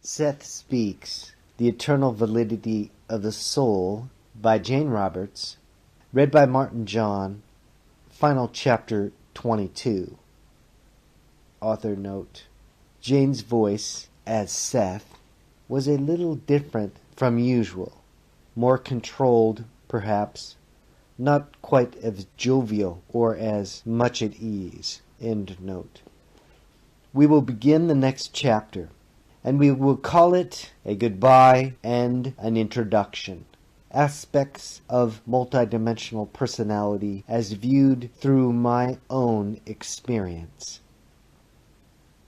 SETH Speaks, The Eternal Validity of the Soul by Jane Roberts, read by Martin John, final chapter 22. Author note: Jane's voice, as Seth, was a little different from usual, more controlled, perhaps, not quite as jovial or as much at ease. End note. We will begin the next chapter, and we will call it a goodbye and an introduction. Aspects of multidimensional personality as viewed through my own experience.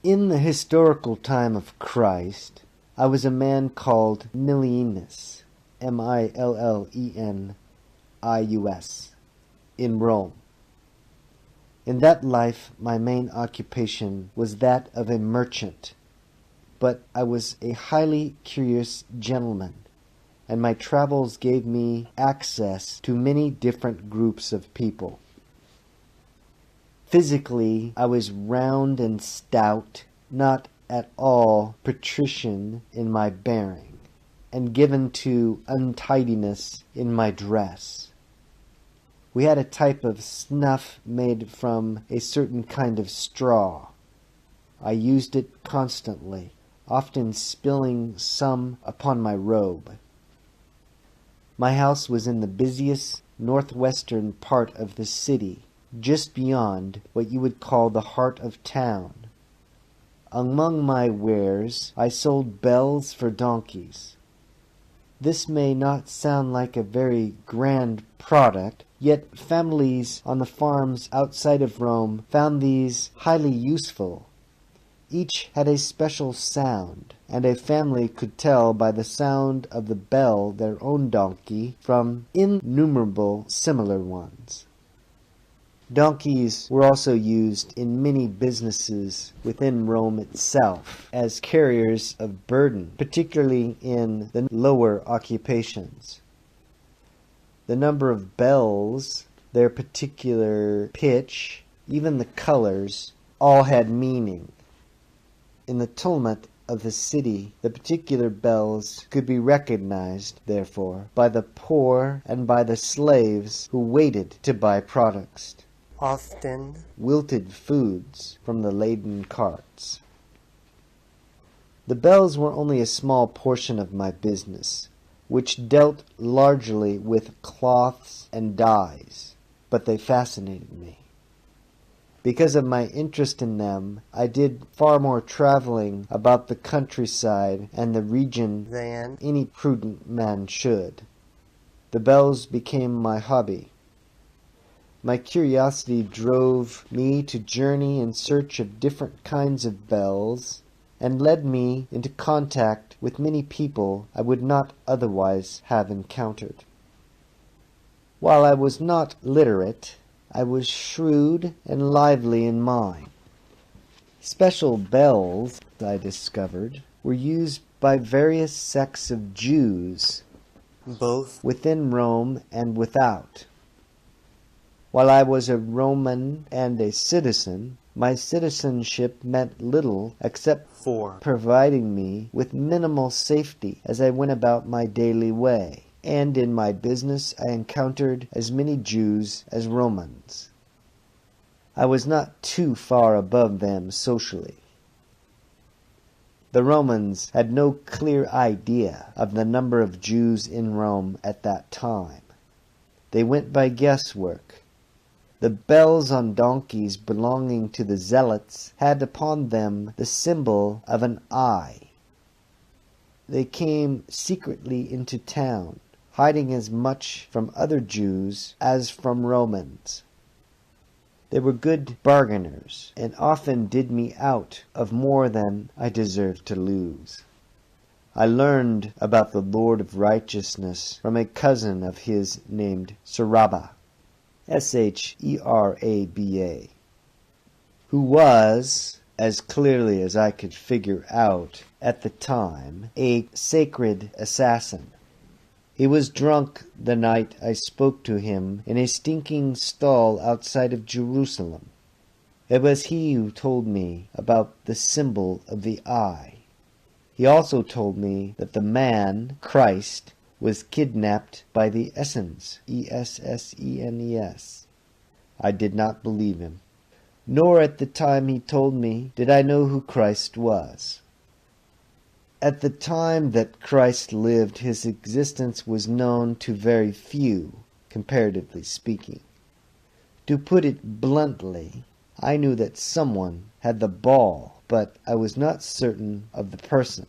In the historical time of Christ, I was a man called Millennius, Millenius, in Rome. In that life, my main occupation was that of a merchant, but I was a highly curious gentleman, and my travels gave me access to many different groups of people. Physically, I was round and stout, not at all patrician in my bearing, and given to untidiness in my dress. We had a type of snuff made from a certain kind of straw. I used it constantly, often spilling some upon my robe. My house was in the busiest northwestern part of the city, just beyond what you would call the heart of town. Among my wares, I sold bells for donkeys. This may not sound like a very grand product, yet families on the farms outside of Rome found these highly useful. Each had a special sound, and a family could tell by the sound of the bell their own donkey from innumerable similar ones. Donkeys were also used in many businesses within Rome itself as carriers of burden, particularly in the lower occupations. The number of bells, their particular pitch, even the colors, all had meaning. In the tumult of the city, the particular bells could be recognized, therefore, by the poor and by the slaves who waited to buy products, often wilted foods from the laden carts. The bells were only a small portion of my business, which dealt largely with cloths and dyes, but they fascinated me. Because of my interest in them, I did far more traveling about the countryside and the region than any prudent man should. The bells became my hobby. My curiosity drove me to journey in search of different kinds of bells, and led me into contact with many people I would not otherwise have encountered. While I was not literate, I was shrewd and lively in mind. Special bells, I discovered, were used by various sects of Jews, both within Rome and without. While I was a Roman and a citizen, my citizenship meant little except for providing me with minimal safety as I went about my daily way, and in my business I encountered as many Jews as Romans. I was not too far above them socially. The Romans had no clear idea of the number of Jews in Rome at that time. They went by guesswork. The bells on donkeys belonging to the zealots had upon them the symbol of an eye. They came secretly into town, hiding as much from other Jews as from Romans. They were good bargainers, and often did me out of more than I deserved to lose. I learned about the Lord of Righteousness from a cousin of his named Sheraba, Sheraba, who was, as clearly as I could figure out at the time, a sacred assassin. He was drunk the night I spoke to him in a stinking stall outside of Jerusalem. It was he who told me about the symbol of the eye. He also told me that the man, Christ, was kidnapped by the Essenes, Essenes. I did not believe him, nor at the time he told me did I know who Christ was. At the time that Christ lived, his existence was known to very few, comparatively speaking. To put it bluntly, I knew that someone had the ball, but I was not certain of the person.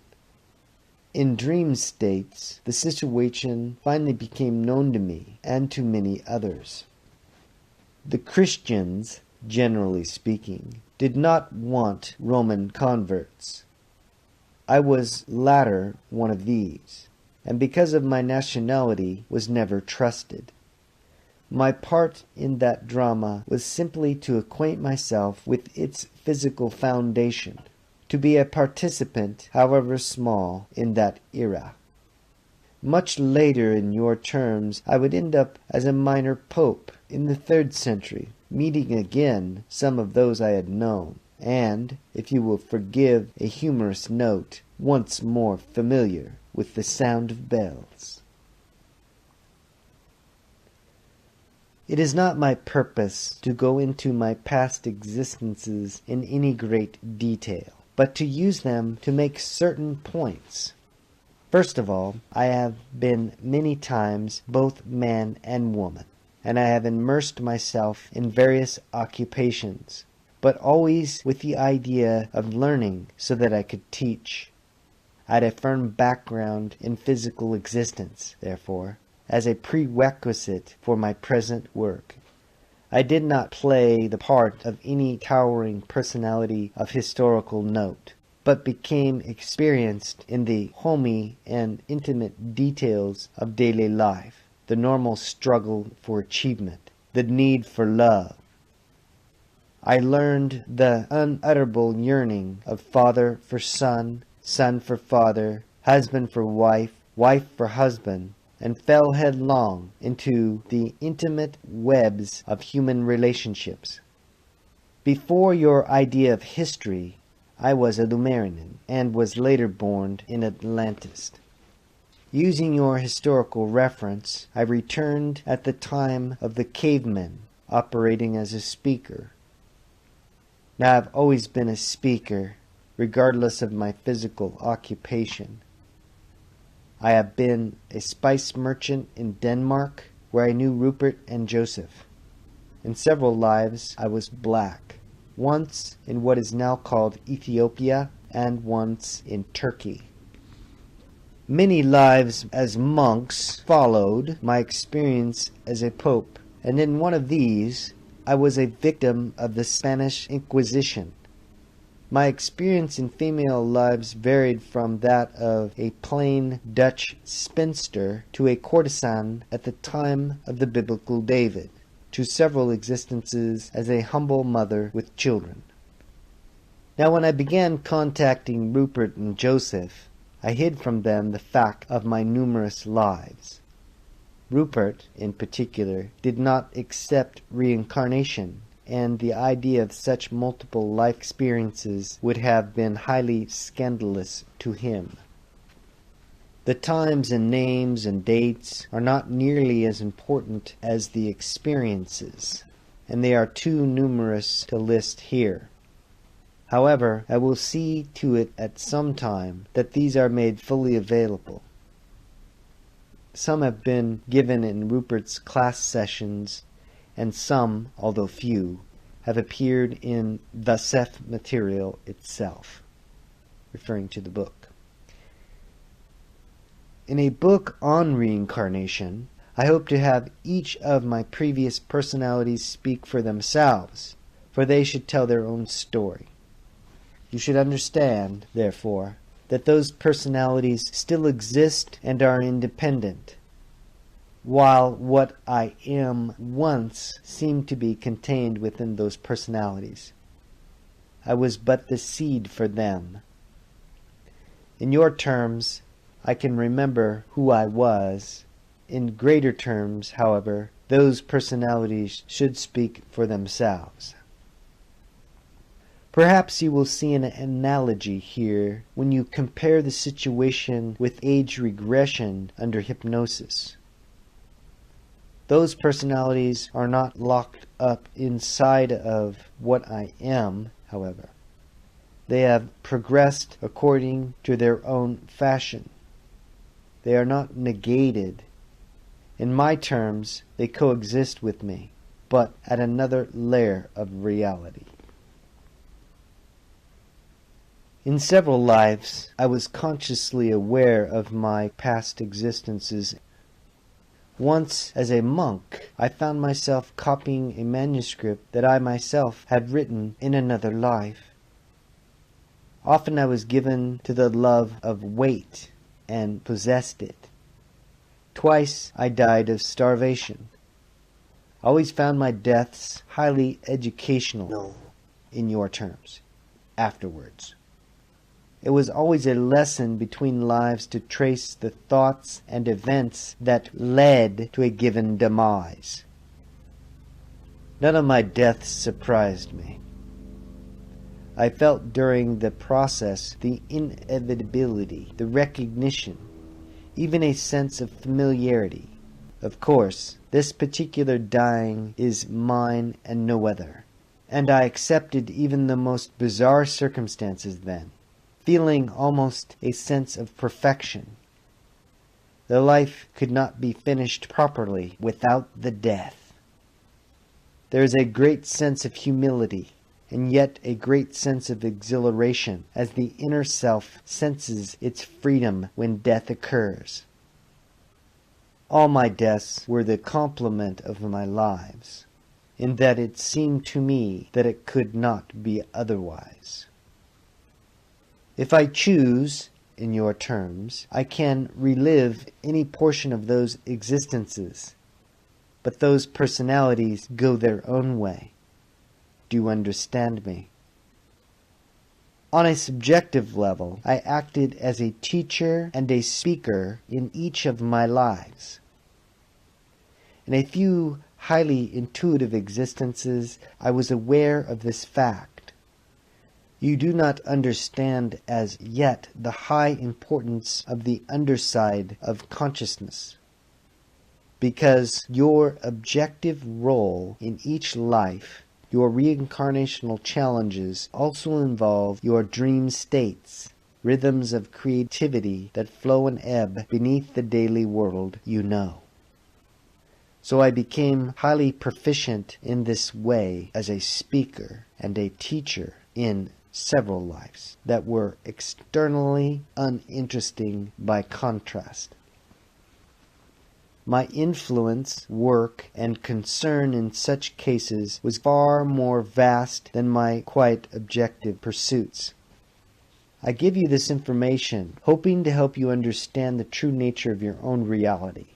In dream states, the situation finally became known to me and to many others. The Christians, generally speaking, did not want Roman converts. I was latter one of these, and because of my nationality was never trusted. My part in that drama was simply to acquaint myself with its physical foundation, to be a participant, however small, in that era. Much later in your terms, I would end up as a minor pope in the 3rd century, meeting again some of those I had known, and, if you will forgive a humorous note, once more familiar with the sound of bells. It is not my purpose to go into my past existences in any great detail, but to use them to make certain points. First of all, I have been many times both man and woman, and I have immersed myself in various occupations, but always with the idea of learning so that I could teach. I had a firm background in physical existence, therefore, as a prerequisite for my present work. I did not play the part of any towering personality of historical note, but became experienced in the homey and intimate details of daily life, the normal struggle for achievement, the need for love. I learned the unutterable yearning of father for son, son for father, husband for wife, wife for husband, and fell headlong into the intimate webs of human relationships. Before your idea of history, I was a Lumerian, and was later born in Atlantis. Using your historical reference, I returned at the time of the cavemen, operating as a speaker. Now I've always been a speaker, regardless of my physical occupation. I have been a spice merchant in Denmark, where I knew Rupert and Joseph. In several lives I was black, once in what is now called Ethiopia, and once in Turkey. Many lives as monks followed my experience as a pope, and in one of these I was a victim of the Spanish Inquisition. My experience in female lives varied from that of a plain Dutch spinster to a courtesan at the time of the biblical David, to several existences as a humble mother with children. Now when I began contacting Rupert and Joseph, I hid from them the fact of my numerous lives. Rupert, in particular, did not accept reincarnation, and the idea of such multiple life experiences would have been highly scandalous to him. The times and names and dates are not nearly as important as the experiences, and they are too numerous to list here. However, I will see to it at some time that these are made fully available. Some have been given in Rupert's class sessions, and some, although few, have appeared in the SETH material itself, referring to the book. In a book on reincarnation, I hope to have each of my previous personalities speak for themselves, for they should tell their own story. You should understand, therefore, that those personalities still exist and are independent, while what I am once seemed to be contained within those personalities. I was but the seed for them. In your terms, I can remember who I was. In greater terms, however, those personalities should speak for themselves. Perhaps you will see an analogy here when you compare the situation with age regression under hypnosis. Those personalities are not locked up inside of what I am, however. They have progressed according to their own fashion. They are not negated. In my terms, they coexist with me, but at another layer of reality. In several lives, I was consciously aware of my past existences. Once, as a monk, I found myself copying a manuscript that I myself had written in another life. Often I was given to the love of weight and possessed it. Twice I died of starvation. I always found my deaths highly educational, in your terms, afterwards. It was always a lesson between lives to trace the thoughts and events that led to a given demise. None of my deaths surprised me. I felt during the process the inevitability, the recognition, even a sense of familiarity. Of course, this particular dying is mine and no other, and I accepted even the most bizarre circumstances then, feeling almost a sense of perfection. The life could not be finished properly without the death. There is a great sense of humility, and yet a great sense of exhilaration as the inner self senses its freedom when death occurs. All my deaths were the complement of my lives, in that it seemed to me that it could not be otherwise. If I choose, in your terms, I can relive any portion of those existences, but those personalities go their own way. Do you understand me? On a subjective level, I acted as a teacher and a speaker in each of my lives. In a few highly intuitive existences, I was aware of this fact. You do not understand as yet the high importance of the underside of consciousness, because your objective role in each life, your reincarnational challenges, also involve your dream states, rhythms of creativity that flow and ebb beneath the daily world you know. So I became highly proficient in this way as a speaker and a teacher in several lives that were externally uninteresting by contrast. My influence, work, and concern in such cases was far more vast than my quite objective pursuits. I give you this information, hoping to help you understand the true nature of your own reality.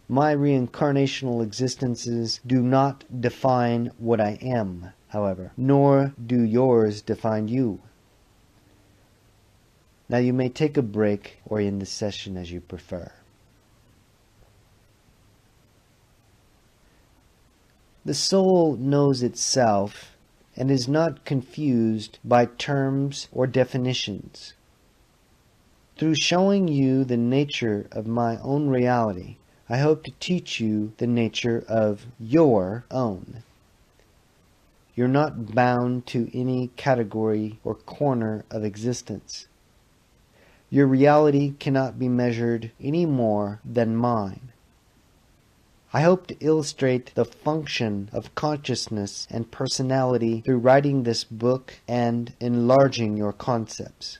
My reincarnational existences do not define what I am, however, nor do yours define you. Now you may take a break or end the session as you prefer. The soul knows itself and is not confused by terms or definitions. Through showing you the nature of my own reality, I hope to teach you the nature of your own. You're not bound to any category or corner of existence. Your reality cannot be measured any more than mine. I hope to illustrate the function of consciousness and personality through writing this book and enlarging your concepts.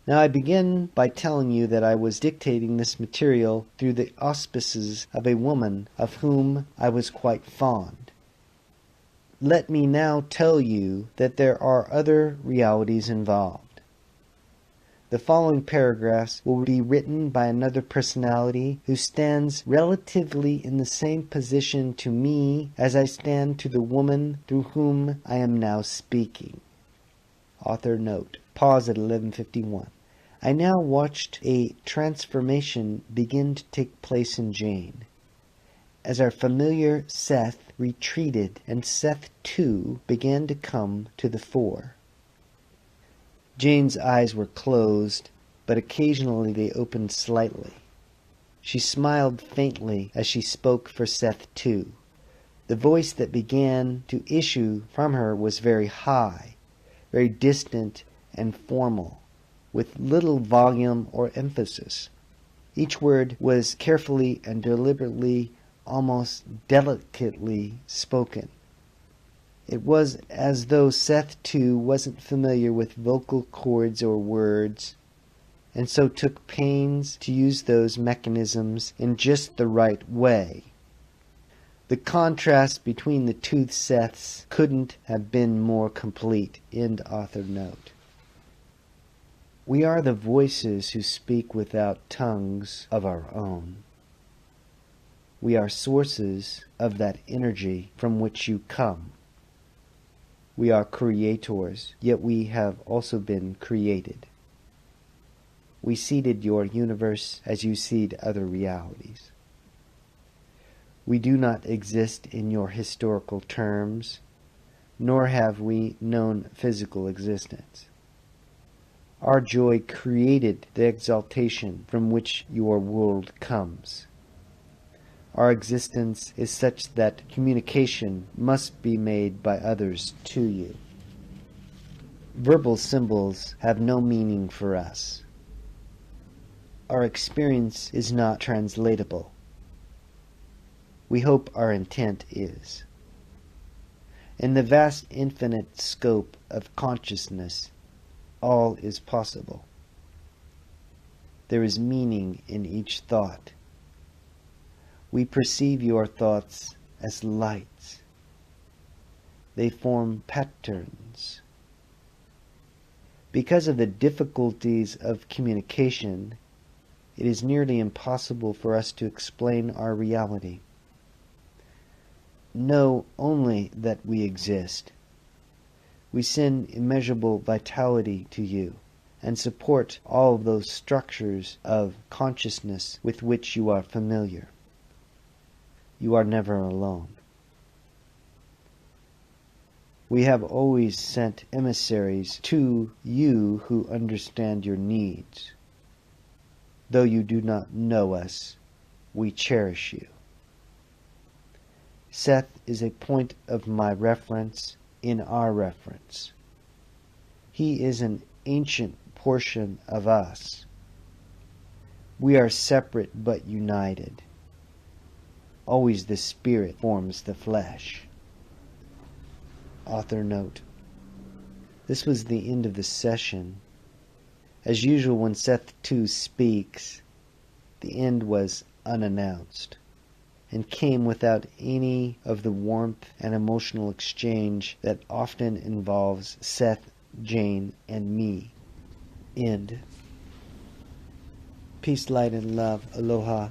Now I begin by telling you that I was dictating this material through the auspices of a woman of whom I was quite fond. Let me now tell you that there are other realities involved. The following paragraphs will be written by another personality who stands relatively in the same position to me as I stand to the woman through whom I am now speaking. Author note. Pause at 11:51. I now watched a transformation begin to take place in Jane. As our familiar SETH retreated and Seth too began to come to the fore. Jane's eyes were closed, but occasionally they opened slightly. She smiled faintly as she spoke for Seth too. The voice that began to issue from her was very high, very distant and formal, with little volume or emphasis. Each word was carefully and deliberately, almost delicately spoken. It was as though Seth too wasn't familiar with vocal cords or words, and so took pains to use those mechanisms in just the right way. The contrast between the two Seths couldn't have been more complete. End author note. We are the voices who speak without tongues of our own. We are sources of that energy from which you come. We are creators, yet we have also been created. We seeded your universe as you seed other realities. We do not exist in your historical terms, nor have we known physical existence. Our joy created the exaltation from which your world comes. Our existence is such that communication must be made by others to you. Verbal symbols have no meaning for us. Our experience is not translatable. We hope our intent is. In the vast infinite scope of consciousness, all is possible. There is meaning in each thought. We perceive your thoughts as lights. They form patterns. Because of the difficulties of communication, it is nearly impossible for us to explain our reality. Know only that we exist. We send immeasurable vitality to you and support all of those structures of consciousness with which you are familiar. You are never alone. We have always sent emissaries to you who understand your needs. Though you do not know us, we cherish you. Seth is a point of my reference in our reference. He is an ancient portion of us. We are separate but united. Always the spirit forms the flesh. Author note. This was the end of the session. As usual, when Seth II speaks, the end was unannounced and came without any of the warmth and emotional exchange that often involves Seth, Jane, and me. End. Peace, light, and love. Aloha.